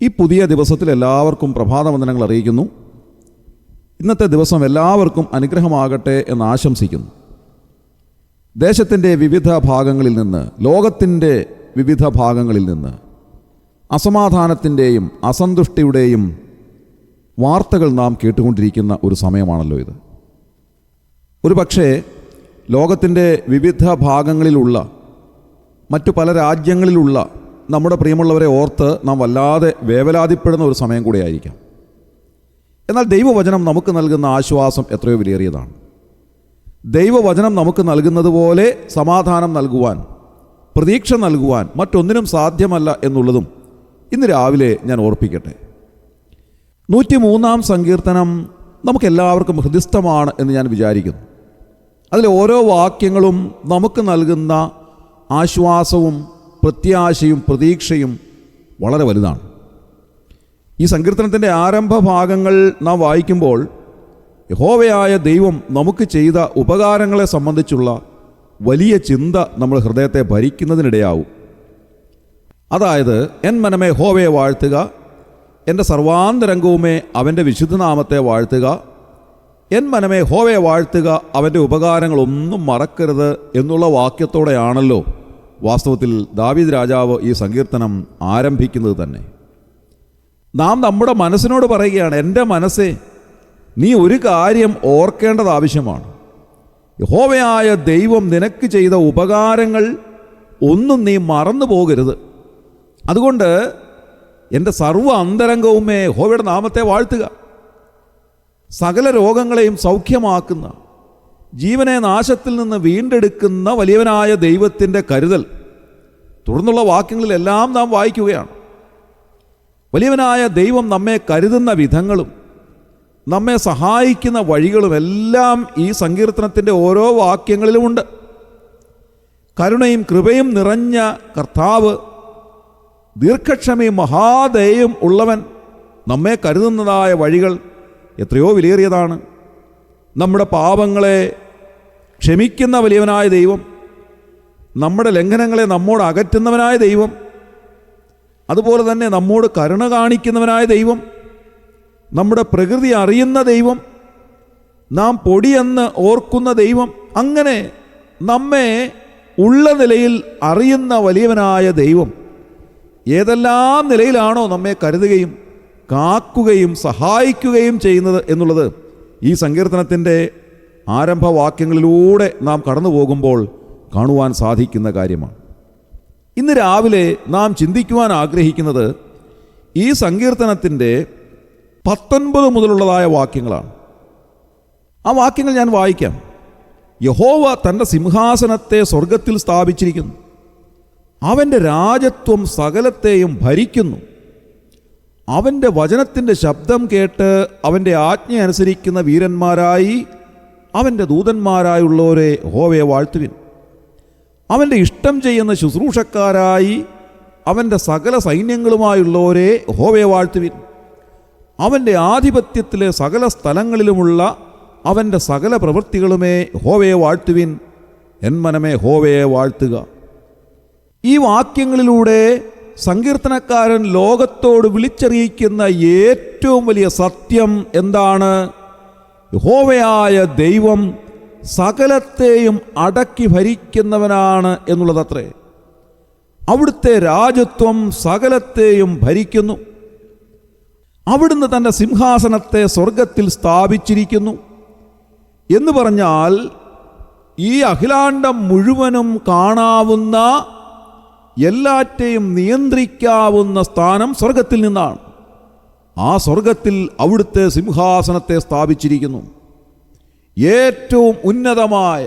ഈ പുതിയ ദിവസത്തിൽ എല്ലാവർക്കും പ്രഭാതവന്ദനങ്ങൾ അറിയിക്കുന്നു. ഇന്നത്തെ ദിവസം എല്ലാവർക്കും അനുഗ്രഹമാകട്ടെ എന്ന് ആശംസിക്കുന്നു. ദേശത്തിൻ്റെ വിവിധ ഭാഗങ്ങളിൽ നിന്ന്, ലോകത്തിൻ്റെ വിവിധ ഭാഗങ്ങളിൽ നിന്ന് അസമാധാനത്തിൻ്റെയും അസന്തുഷ്ടിയുടെയും വാർത്തകൾ നാം കേട്ടുകൊണ്ടിരിക്കുന്ന ഒരു സമയമാണല്ലോ ഇത്. ഒരു പക്ഷേ ലോകത്തിൻ്റെ വിവിധ ഭാഗങ്ങളിലുള്ള മറ്റു പല രാജ്യങ്ങളിലുള്ള നമ്മുടെ പ്രിയമുള്ളവരെ ഓർത്ത് നാം വല്ലാതെ വേവലാതിപ്പെടുന്ന ഒരു സമയം കൂടെ ആയിരിക്കാം. എന്നാൽ ദൈവവചനം നമുക്ക് നൽകുന്ന ആശ്വാസം എത്രയോ വിലയേറിയതാണ്. ദൈവവചനം നമുക്ക് നൽകുന്നത് പോലെ സമാധാനം നൽകുവാൻ, പ്രതീക്ഷ നൽകുവാൻ മറ്റൊന്നിനും സാധ്യമല്ല എന്നുള്ളതും ഇന്ന് രാവിലെ ഞാൻ ഓർപ്പിക്കട്ടെ. 103-ാം സങ്കീർത്തനം നമുക്കെല്ലാവർക്കും ഹൃദിസ്ഥമാണ് എന്ന് ഞാൻ വിചാരിക്കുന്നു. അതിലെ ഓരോ വാക്യങ്ങളും നമുക്ക് നൽകുന്ന ആശ്വാസവും പ്രത്യാശയും പ്രതീക്ഷയും വളരെ വലുതാണ്. ഈ സങ്കീർത്തനത്തിൻ്റെ ആരംഭ ഭാഗങ്ങൾ നാം വായിക്കുമ്പോൾ യഹോവയായ ദൈവം നമുക്ക് ചെയ്ത ഉപകാരങ്ങളെ സംബന്ധിച്ചുള്ള വലിയ ചിന്ത നമ്മുടെ ഹൃദയത്തെ ഭരിക്കുന്നതിനിടയാവും. അതായത്, എൻ മനമേ യഹോവയെ വാഴ്ത്തുക, എൻ്റെ സർവാന്തരംഗവുമേ അവൻ്റെ വിശുദ്ധനാമത്തെ വാഴ്ത്തുക, എൻ മനമേ യഹോവയെ വാഴ്ത്തുക, അവൻ്റെ ഉപകാരങ്ങളൊന്നും മറക്കരുത് എന്നുള്ള വാക്യത്തോടെയാണല്ലോ വാസ്തവത്തിൽ ദാവീദ് രാജാവ് ഈ സങ്കീർത്തനം ആരംഭിക്കുന്നത് തന്നെ. നാം നമ്മുടെ മനസ്സിനോട് പറയുകയാണ്, എൻ്റെ മനസ്സേ, നീ ഒരു കാര്യം ഓർക്കേണ്ടത് ആവശ്യമാണ്. യഹോവയായ ദൈവം നിനക്ക് ചെയ്ത ഉപകാരങ്ങൾ ഒന്നും നീ മറന്നു പോകരുത്. അതുകൊണ്ട് എൻ്റെ സർവ്വ അന്തരംഗവുമേ യഹോവയുടെ നാമത്തെ വാഴ്ത്തുക. സകല രോഗങ്ങളെയും സൗഖ്യമാക്കുന്ന, ജീവനെ നാശത്തിൽ നിന്ന് വീണ്ടെടുക്കുന്ന വലിയവനായ ദൈവത്തിൻ്റെ കരുതൽ തുടർന്നുള്ള വാക്യങ്ങളിലെല്ലാം നാം വായിക്കുകയാണ്. വലിയവനായ ദൈവം നമ്മെ കരുതുന്ന വിധങ്ങളും നമ്മെ സഹായിക്കുന്ന വഴികളും എല്ലാം ഈ സങ്കീർത്തനത്തിൻ്റെ ഓരോ വാക്യങ്ങളിലുമുണ്ട്. കരുണയും കൃപയും നിറഞ്ഞ കർത്താവ്, ദീർഘക്ഷമയും മഹാദയയും ഉള്ളവൻ നമ്മെ കരുതുന്നതായ വഴികൾ എത്രയോ വിലയേറിയതാണ്. നമ്മുടെ പാപങ്ങളെ ക്ഷമിക്കുന്ന വലിയവനായ ദൈവം, നമ്മുടെ ലംഘനങ്ങളെ നമ്മോട് അകറ്റുന്നവനായ ദൈവം, അതുപോലെ തന്നെ നമ്മോട് കരുണ കാണിക്കുന്നവനായ ദൈവം, നമ്മുടെ പ്രകൃതി അറിയുന്ന ദൈവം, നാം പൊടിയെന്ന് ഓർക്കുന്ന ദൈവം, അങ്ങനെ നമ്മെ ഉള്ള നിലയിൽ അറിയുന്ന വലിയവനായ ദൈവം ഏതെല്ലാം നിലയിലാണോ നമ്മെ കരുതുകയും കാക്കുകയും സഹായിക്കുകയും ചെയ്യുന്നത് എന്നുള്ളത് ഈ സങ്കീർത്തനത്തിൻ്റെ ആരംഭവാക്യങ്ങളിലൂടെ നാം കടന്നു പോകുമ്പോൾ കാണുവാൻ സാധിക്കുന്ന കാര്യമാണ്. ഇന്ന് രാവിലെ നാം ചിന്തിക്കുവാൻ ആഗ്രഹിക്കുന്നത് ഈ സങ്കീർത്തനത്തിൻ്റെ 19 മുതലുള്ളതായ വാക്യങ്ങളാണ്. ആ വാക്യങ്ങൾ ഞാൻ വായിക്കാം. യഹോവ തൻ്റെ സിംഹാസനത്തെ സ്വർഗത്തിൽ സ്ഥാപിച്ചിരിക്കുന്നു, അവൻ്റെ രാജത്വം സകലത്തെയും ഭരിക്കുന്നു. അവൻ്റെ വചനത്തിൻ്റെ ശബ്ദം കേട്ട് അവൻ്റെ ആജ്ഞ അനുസരിക്കുന്ന വീരന്മാരായി അവൻ്റെ ദൂതന്മാരായുള്ളവരെ യഹോവയെ വാഴ്ത്തുവിൻ. അവൻ്റെ ഇഷ്ടം ചെയ്യുന്ന ശുശ്രൂഷക്കാരായി അവൻ്റെ സകല സൈന്യങ്ങളുമായുള്ളവരെ യഹോവയെ വാഴ്ത്തുവിൻ. അവൻ്റെ ആധിപത്യത്തിലെ സകല സ്ഥലങ്ങളിലുമുള്ള അവൻ്റെ സകല പ്രവൃത്തികളുമേ യഹോവയെ വാഴ്ത്തുവിൻ. എൻ മനമേ യഹോവയെ വാഴ്ത്തുക. ഈ വാക്യങ്ങളിലൂടെ സങ്കീർത്തനക്കാരൻ ലോകത്തോട് വിളിച്ചറിയിക്കുന്ന ഏറ്റവും വലിയ സത്യം എന്താണ്? യഹോവയായ ദൈവം സകലത്തെയും അടക്കി ഭരിക്കുന്നവനാണ് എന്നുള്ളതത്രേ. അവിടുത്തെ രാജത്വം സകലത്തെയും ഭരിക്കുന്നു. അവിടുന്ന് തൻ്റെ സിംഹാസനത്തെ സ്വർഗത്തിൽ സ്ഥാപിച്ചിരിക്കുന്നു എന്ന് പറഞ്ഞാൽ ഈ അഖിലാണ്ടം മുഴുവനും കാണാവുന്ന, എല്ലാറ്റെയും നിയന്ത്രിക്കാവുന്ന സ്ഥാനം സ്വർഗത്തിൽ നിന്നാണ്. ആ സ്വർഗത്തിൽ അവിടുത്തെ സിംഹാസനത്തെ സ്ഥാപിച്ചിരിക്കുന്നു. ഏറ്റവും ഉന്നതമായ,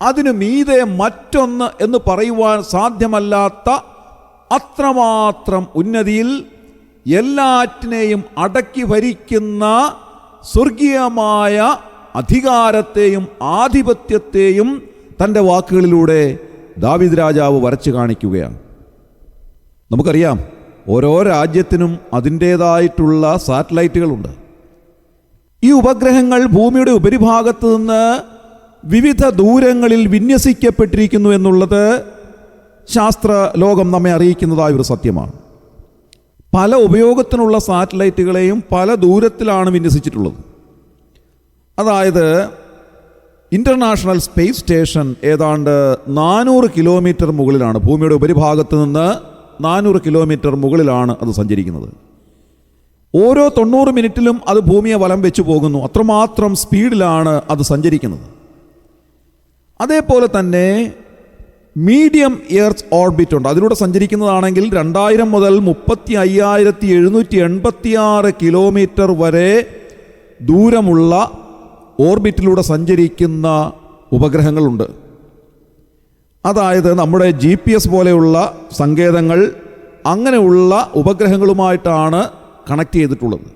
അതിനു മീതെ മറ്റൊന്ന് എന്ന് പറയുവാൻ സാധ്യമല്ലാത്ത അത്രമാത്രം ഉന്നതിയിൽ എല്ലാറ്റിനെയും അടക്കി ഭരിക്കുന്ന സ്വർഗീയമായ അധികാരത്തെയും ആധിപത്യത്തെയും തൻ്റെ വാക്കുകളിലൂടെ ദാവീദ് രാജാവ് വരച്ചു കാണിക്കുകയാണ്. നമുക്കറിയാം, ഓരോ രാജ്യത്തിനും അതിൻ്റേതായിട്ടുള്ള സാറ്റലൈറ്റുകളുണ്ട്. ഈ ഉപഗ്രഹങ്ങൾ ഭൂമിയുടെ ഉപരിഭാഗത്ത് നിന്ന് വിവിധ ദൂരങ്ങളിൽ വിന്യസിക്കപ്പെട്ടിരിക്കുന്നു എന്നുള്ളത് ശാസ്ത്ര ലോകം നമ്മെ അറിയിക്കുന്നതായ ഒരു സത്യമാണ്. പല ഉപയോഗത്തിനുള്ള സാറ്റലൈറ്റുകളെയും പല ദൂരത്തിലാണ് വിന്യസിച്ചിട്ടുള്ളത്. അതായത് ഇൻ്റർനാഷണൽ സ്പേസ് സ്റ്റേഷൻ ഏതാണ്ട് 400 കിലോമീറ്റർ മുകളിലാണ്, ഭൂമിയുടെ ഉപരിഭാഗത്ത് നിന്ന് 400 കിലോമീറ്റർ മുകളിലാണ് അത് സഞ്ചരിക്കുന്നത്. ഓരോ 90 മിനിറ്റിലും അത് ഭൂമിയെ വലം വെച്ച് പോകുന്നു. അത്രമാത്രം സ്പീഡിലാണ് അത് സഞ്ചരിക്കുന്നത്. അതേപോലെ തന്നെ മീഡിയം എർത്ത് ഓർബിറ്റ് ഉണ്ട്. അതിലൂടെ സഞ്ചരിക്കുന്നതാണെങ്കിൽ 2000 മുതൽ 35,786 കിലോമീറ്റർ വരെ ദൂരമുള്ള ഓർബിറ്റിലൂടെ സഞ്ചരിക്കുന്ന ഉപഗ്രഹങ്ങളുണ്ട്. അതായത് നമ്മുടെ GPS പോലെയുള്ള സങ്കേതങ്ങൾ അങ്ങനെയുള്ള ഉപഗ്രഹങ്ങളുമായിട്ടാണ് കണക്ട് ചെയ്തിട്ടുള്ളത്.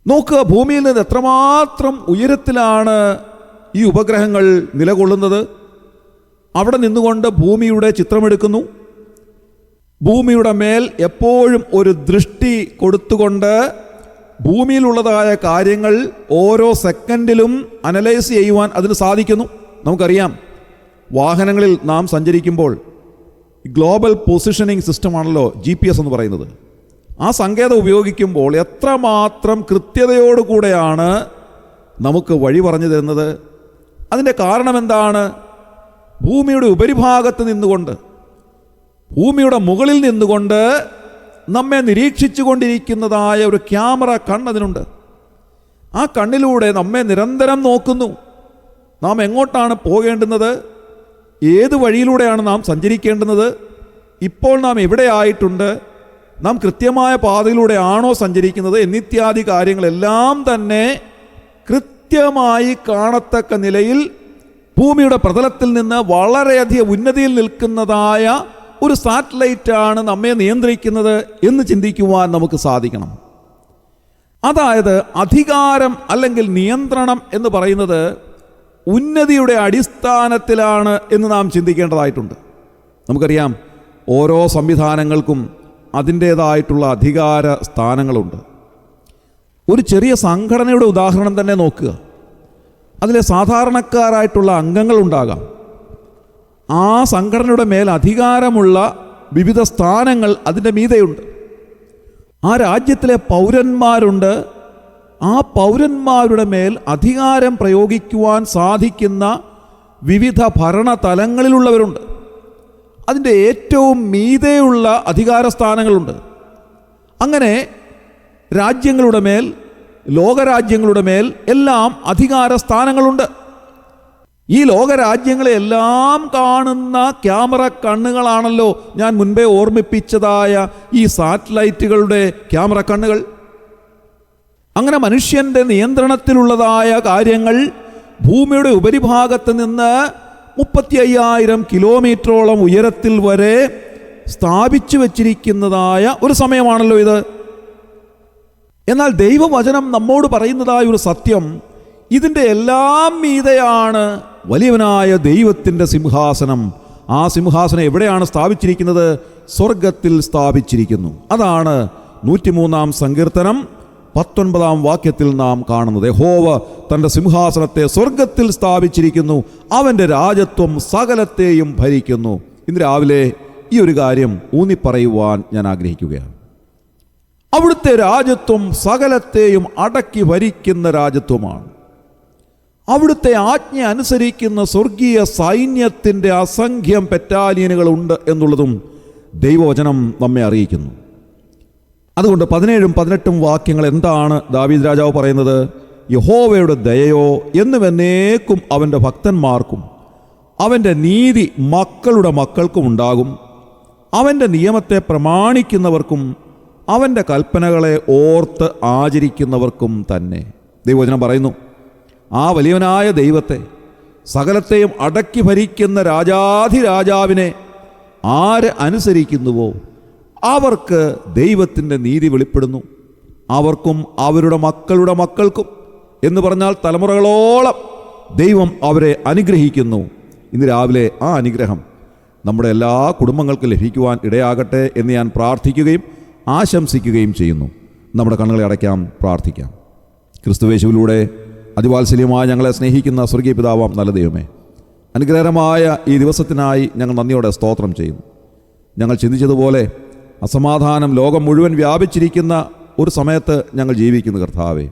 നോക്കുക, ഭൂമിയിൽ നിന്ന് എത്രമാത്രം ഉയരത്തിലാണ് ഈ ഉപഗ്രഹങ്ങൾ നിലകൊള്ളുന്നത്. അവിടെ നിന്നുകൊണ്ട് ഭൂമിയുടെ ചിത്രമെടുക്കുന്നു. ഭൂമിയുടെ മേൽ എപ്പോഴും ഒരു ദൃഷ്ടി കൊടുത്തുകൊണ്ട് ഭൂമിയിലുള്ളതായ കാര്യങ്ങൾ ഓരോ സെക്കൻഡിലും അനലൈസ് ചെയ്യുവാൻ അതിന് സാധിക്കുന്നു. നമുക്കറിയാം, വാഹനങ്ങളിൽ നാം സഞ്ചരിക്കുമ്പോൾ ഗ്ലോബൽ പൊസിഷനിങ് സിസ്റ്റമാണല്ലോ GPS എന്ന് പറയുന്നത്. ആ സങ്കേതം ഉപയോഗിക്കുമ്പോൾ എത്രമാത്രം കൃത്യതയോടുകൂടെയാണ് നമുക്ക് വഴി പറഞ്ഞു തരുന്നത്. അതിൻ്റെ കാരണം എന്താണ്? ഭൂമിയുടെ ഉപരിഭാഗത്ത് നിന്നുകൊണ്ട്, ഭൂമിയുടെ മുകളിൽ നിന്നുകൊണ്ട് നമ്മെ നിരീക്ഷിച്ചു കൊണ്ടിരിക്കുന്നതായ ഒരു ക്യാമറ കണ്ണതിനുണ്ട്. ആ കണ്ണിലൂടെ നമ്മെ നിരന്തരം നോക്കുന്നു. നാം എങ്ങോട്ടാണ് പോകേണ്ടുന്നത്, ഏത് വഴിയിലൂടെയാണ് നാം സഞ്ചരിക്കേണ്ടുന്നത്, ഇപ്പോൾ നാം എവിടെയായിട്ടുണ്ട്, നാം കൃത്യമായ പാതയിലൂടെ ആണോ സഞ്ചരിക്കുന്നത് എന്നിത്യാദി കാര്യങ്ങളെല്ലാം തന്നെ കൃത്യമായി കാണത്തക്ക നിലയിൽ ഭൂമിയുടെ പ്രതലത്തിൽ നിന്ന് വളരെയധികം ഉന്നതിയിൽ നിൽക്കുന്നതായ ഒരു സാറ്റലൈറ്റാണ് നമ്മെ നിയന്ത്രിക്കുന്നത് എന്ന് ചിന്തിക്കുവാൻ നമുക്ക് സാധിക്കണം. അതായത് അധികാരം അല്ലെങ്കിൽ നിയന്ത്രണം എന്ന് പറയുന്നത് ഉന്നതിയുടെ അടിസ്ഥാനത്തിലാണ് എന്ന് നാം ചിന്തിക്കേണ്ടതായിട്ടുണ്ട്. നമുക്കറിയാം, ഓരോ സംവിധാനങ്ങൾക്കും അതിൻ്റേതായിട്ടുള്ള അധികാര സ്ഥാനങ്ങളുണ്ട്. ഒരു ചെറിയ സംഘടനയുടെ ഉദാഹരണം തന്നെ നോക്കുക. അതിലെ സാധാരണക്കാരായിട്ടുള്ള അംഗങ്ങളുണ്ടാകാം. ആ സംഘടനയുടെ മേൽ അധികാരമുള്ള വിവിധ സ്ഥാനങ്ങൾ അതിൻ്റെ മീതെയുണ്ട്. ആ രാജ്യത്തിലെ പൗരന്മാരുണ്ട്. ആ പൗരന്മാരുടെ മേൽ അധികാരം പ്രയോഗിക്കുവാൻ സാധിക്കുന്ന വിവിധ ഭരണതലങ്ങളിലുള്ളവരുണ്ട്. അതിൻ്റെ ഏറ്റവും മീതെയുള്ള അധികാര സ്ഥാനങ്ങളുണ്ട്. അങ്ങനെ രാജ്യങ്ങളുടെ മേൽ, ലോകരാജ്യങ്ങളുടെ മേൽ എല്ലാം അധികാര സ്ഥാനങ്ങളുണ്ട്. ഈ ലോകരാജ്യങ്ങളെല്ലാം കാണുന്ന ക്യാമറ കണ്ണുകളാണല്ലോ ഞാൻ മുൻപേ ഓർമ്മിപ്പിച്ചതായ ഈ സാറ്റലൈറ്റുകളുടെ ക്യാമറ കണ്ണുകൾ. അങ്ങനെ മനുഷ്യൻ്റെ നിയന്ത്രണത്തിലുള്ളതായ കാര്യങ്ങൾ ഭൂമിയുടെ ഉപരിഭാഗത്ത് നിന്ന് 35,000 കിലോമീറ്ററോളം ഉയരത്തിൽ വരെ സ്ഥാപിച്ചു വച്ചിരിക്കുന്നതായ ഒരു സമയമാണല്ലോ ഇത്. എന്നാൽ ദൈവവചനം നമ്മോട് പറയുന്നതായ ഒരു സത്യം, ഇതിൻ്റെ എല്ലാം മീതെയാണ് വലിയവനായ ദൈവത്തിൻ്റെ സിംഹാസനം. ആ സിംഹാസനം എവിടെയാണ് സ്ഥാപിച്ചിരിക്കുന്നത്? സ്വർഗത്തിൽ സ്ഥാപിച്ചിരിക്കുന്നു. അതാണ് 103-ാം സങ്കീർത്തനം 19-ാം വാക്യത്തിൽ നാം കാണുന്നത്. യഹോവ തൻ്റെ സിംഹാസനത്തെ സ്വർഗത്തിൽ സ്ഥാപിച്ചിരിക്കുന്നു, അവൻ്റെ രാജത്വം സകലത്തെയും ഭരിക്കുന്നു. ഇന്ന് രാവിലെ ഈ ഒരു കാര്യം ഊന്നിപ്പറയുവാൻ ഞാൻ ആഗ്രഹിക്കുകയാണ്. അവിടുത്തെ രാജത്വം സകലത്തെയും അടക്കി ഭരിക്കുന്ന രാജത്വമാണ്. അവിടുത്തെ ആജ്ഞ അനുസരിക്കുന്ന സ്വർഗീയ സൈന്യത്തിൻ്റെ അസംഖ്യം ബറ്റാലിയനുകളുണ്ട് എന്നുള്ളതും ദൈവവചനം നമ്മെ അറിയിക്കുന്നു. അതുകൊണ്ട് 17ഉം 18ഉം വാക്യങ്ങൾ എന്താണ് ദാവീദ് രാജാവ് പറയുന്നത്? യഹോവയുടെ ദയയോ എന്നും എന്നേക്കും അവൻ്റെ ഭക്തന്മാർക്കും അവൻ്റെ നീതി മക്കളുടെ മക്കൾക്കും ഉണ്ടാകും. അവൻ്റെ നിയമത്തെ പ്രമാണിക്കുന്നവർക്കും അവൻ്റെ കൽപ്പനകളെ ഓർത്ത് ആചരിക്കുന്നവർക്കും തന്നെ. ദൈവവചനം പറയുന്നു, ആ വലിയവനായ ദൈവത്തെ, സകലത്തെയും അടക്കി ഭരിക്കുന്ന രാജാധിരാജാവിനെ ആര് അനുസരിക്കുന്നുവോ അവർക്ക് ദൈവത്തിൻ്റെ നീതി വെളിപ്പെടുന്നു. അവർക്കും അവരുടെ മക്കളുടെ മക്കൾക്കും എന്ന് പറഞ്ഞാൽ തലമുറകളോളം ദൈവം അവരെ അനുഗ്രഹിക്കുന്നു. ഇന്ന് രാവിലെ ആ അനുഗ്രഹം നമ്മുടെ എല്ലാ കുടുംബങ്ങൾക്കും ലഭിക്കുവാൻ ഇടയാകട്ടെ എന്ന് ഞാൻ പ്രാർത്ഥിക്കുകയും ആശംസിക്കുകയും ചെയ്യുന്നു. നമ്മുടെ കണ്ണുകളെ അടയ്ക്കാം, പ്രാർത്ഥിക്കാം. ക്രിസ്തുവേശുവിലൂടെ അതിവാത്സല്യമായി ഞങ്ങളെ സ്നേഹിക്കുന്ന സ്വർഗീയ പിതാവാം നല്ല ദൈവമേ, അനുഗ്രഹകരമായ ഈ ദിവസത്തിനായി ഞങ്ങൾ നന്ദിയോടെ സ്തോത്രം ചെയ്യുന്നു. ഞങ്ങൾ ചിന്തിച്ചതുപോലെ അസമാധാനം ലോകം മുഴുവൻ വ്യാപിച്ചിരിക്കുന്ന ഒരു സമയത്ത് ഞങ്ങൾ ജീവിക്കുന്നു കർത്താവേ.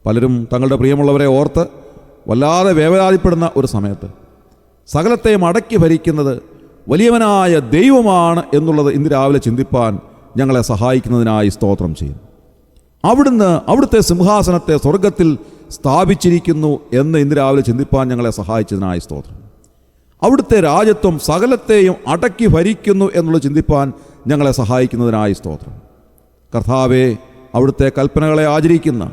പലരും തങ്ങളുടെ പ്രിയമുള്ളവരെ ഓർത്ത് വല്ലാതെ വേവലാതിപ്പെടുന്ന ഒരു സമയത്ത് സകലത്തെയും അടക്കി ഭരിക്കുന്നത് വലിയവനായ ദൈവമാണ് എന്നുള്ളത് ഇന്ന് രാവിലെ ചിന്തിപ്പാൻ ഞങ്ങളെ സഹായിക്കുന്നതിനായി സ്തോത്രം ചെയ്യുന്നു. അവിടുത്തെ സിംഹാസനത്തെ സ്വർഗത്തിൽ സ്ഥാപിച്ചിരിക്കുന്നു എന്ന് ഇന്ന് രാവിലെ ചിന്തിപ്പാൻ ഞങ്ങളെ സഹായിച്ചതിനായി സ്തോത്രം. അവിടുത്തെ രാജ്യത്വം സകലത്തെയും അടക്കി ഭരിക്കുന്നു എന്നുള്ളത് ചിന്തിപ്പാൻ ഞങ്ങളെ സഹായിക്കുന്നതിനായി സ്തോത്രം. കർത്താവേ, അവിടുത്തെ കൽപ്പനകളെ ആചരിക്കുന്ന,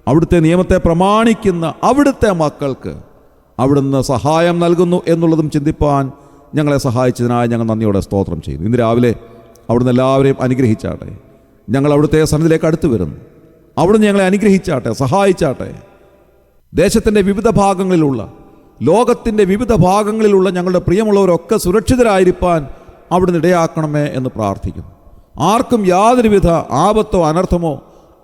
അവിടുത്തെ നിയമത്തെ പ്രമാണിക്കുന്ന അവിടുത്തെ മക്കൾക്ക് അവിടുന്ന് സഹായം നൽകുന്നു എന്നുള്ളതും ചിന്തിപ്പാൻ ഞങ്ങളെ സഹായിച്ചതിനായി ഞങ്ങൾ നന്ദിയോടെ സ്തോത്രം ചെയ്യുന്നു. ഇന്ന് രാവിലെ അവിടുന്ന് എല്ലാവരെയും അനുഗ്രഹിച്ചാട്ടെ. ഞങ്ങൾ അവിടുത്തെ സന്നിധിയിലേക്ക് അടുത്ത് വരുന്നു. അവിടുന്ന് ഞങ്ങളെ അനുഗ്രഹിച്ചാട്ടെ, സഹായിച്ചാട്ടെ. ദേശത്തിൻ്റെ വിവിധ ഭാഗങ്ങളിലുള്ള, ലോകത്തിൻ്റെ വിവിധ ഭാഗങ്ങളിലുള്ള ഞങ്ങളുടെ പ്രിയമുള്ളവരൊക്കെ സുരക്ഷിതരായിരിക്കാൻ അവിടുന്ന് ഇടയാക്കണമേ എന്ന് പ്രാർത്ഥിക്കുന്നു. ആർക്കും യാതൊരുവിധ ആപത്തോ അനർത്ഥമോ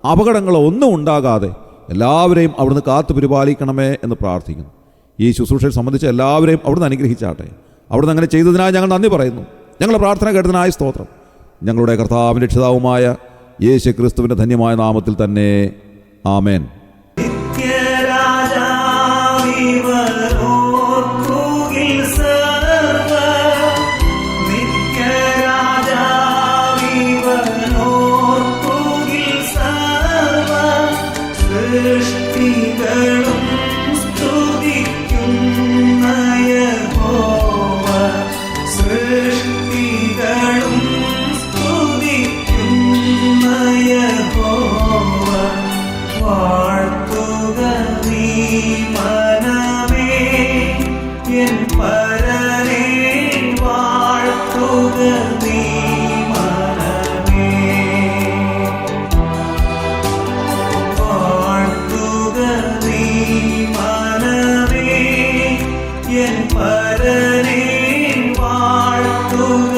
അപകടങ്ങളോ ഒന്നും ഉണ്ടാകാതെ എല്ലാവരെയും അവിടുന്ന് കാത്തു പരിപാലിക്കണമേ എന്ന് പ്രാർത്ഥിക്കുന്നു. ഈ ശുശ്രൂഷയെ സംബന്ധിച്ച് എല്ലാവരെയും അവിടുന്ന് അനുഗ്രഹിച്ചാട്ടെ. അവിടുന്ന് അങ്ങനെ ചെയ്തതിനായി ഞങ്ങൾ നന്ദി പറയുന്നു. ഞങ്ങളുടെ പ്രാർത്ഥന കേട്ടതിനായി സ്തോത്രം. ഞങ്ങളുടെ കർത്താവിൻ്റെ രക്ഷിതാവുമായ യേശു ക്രിസ്തുവിൻ്റെ ധന്യമായ നാമത്തിൽ തന്നെ ആമേൻ. പരനെ വാഴ്ത്തുക